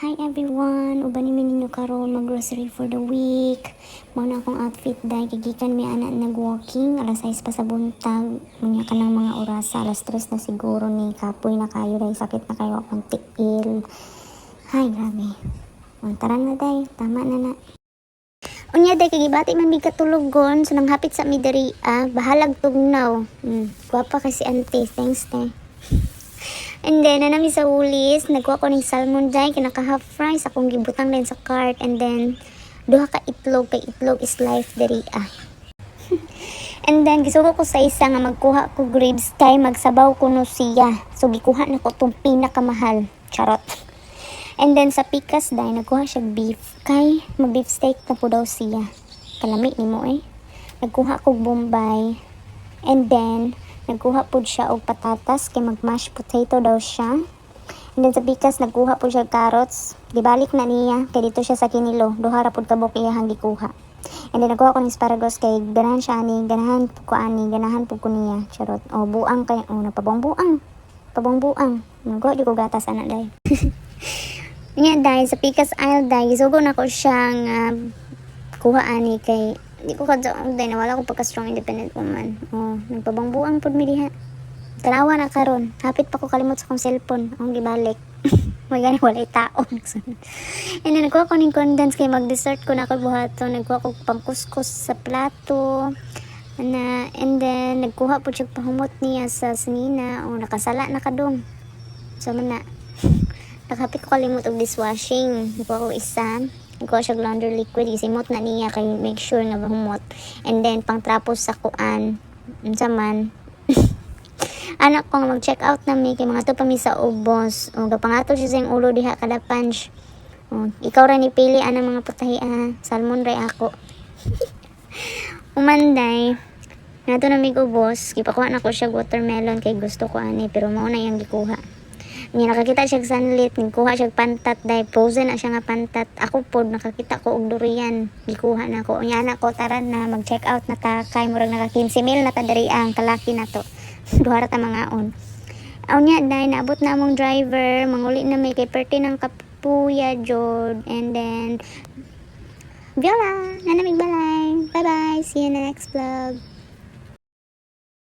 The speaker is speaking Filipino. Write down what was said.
Hi everyone! Uban ni ninyo karon mag-grocery for the week. Mao na akong outfit dahil gigikan mi ana nag-walking. Alas 6 pa sa buntag. Mga kanang mga oras. Alas 3 na siguro ni kapoy na kayo dahil sakit na kayo akong tiil. Hay, grabe. Tara na day. Tama na na. Unya day kagibati man mi katulugon. So nang hapit sa midari bahalag tugnaw. Gwapa kasi auntie. Thanks te. And then, nanami sa ulis, nagkuha ko ng salmon dyan, kinaka half fries, akong gibutang din sa cart, and then, duha ka itlog, kay itlog is life diri And then, gisuko ko sa isa nga magkuha ko grapes, kay magsabaw ko no siya. So, gikuha na ko itong pinakamahal. Charot. And then, sa pikas dahil, nagkuha siya beef, kay mag-beef steak na po daw siya. Kalami ni mo Nagkuha ko bombay, and then, nagkuha po siya og patatas kay mag-mashed potato daw siya. And then sa bikas nagkuha po siya carrots. Gibalik na niya kay dito siya sa kinilo. Duha ra pud kabok iyang gikuha. And then nagkuha ko ng asparagus kay ganahan siya ani, ganahan po ko niya. Charot. Buang kay napabong-buang. Pabong-buang. Nagkuha di ko gatas ana day. Nya day sa pikas aisle day gisugo na ko siyang kuha ani kay di ko kadto day nawala ko pagka strong independent woman. Nagpabangbuang pud mi diha. Tanawa na karon. Hapit pa ko kalimot sa kong cellphone. Akong gibalik. May gani walay tao. And then nagkuha ko ng condensed kay mag-dessert ko na ako buhaton. Nagkuha ko pangkuskus sa plato. And then nagkuha po siya pahumot niya sa sinina. Nakasala na kadong. So man na. Nakapit ko kalimot og dishwashing. Nagkuha ko isa. Nagkuha siya laundry liquid, isimot na niya kay make sure nga mahumot. And then pang trapos sa kuan unsa man anak ko mag-check out na mi kay mga to pa mi sa ubos gapangato siya sa ulo diha kada punch. Ikaw ra ni pili anang mga putahi salmon ray ako. Umanday nato na mi ubos gipakuha na ko siya watermelon kay gusto ko ani pero mao na yang gikuha. Niya nakakita siya sunlit, nagkuha siya pantat dahil frozen na siya nga pantat. Ako po nakakita ko og durian, gikuha na ko. Unya na ko taran na mag-check out na ta kay murag naka 15 mil na ta diri ang kalaki na to. Duha ra ta mga on. Unya dahil naabot na among driver, manguli na may kay perti ng kapuya jod and then Viola, nanamig balay. Bye bye, see you in the next vlog.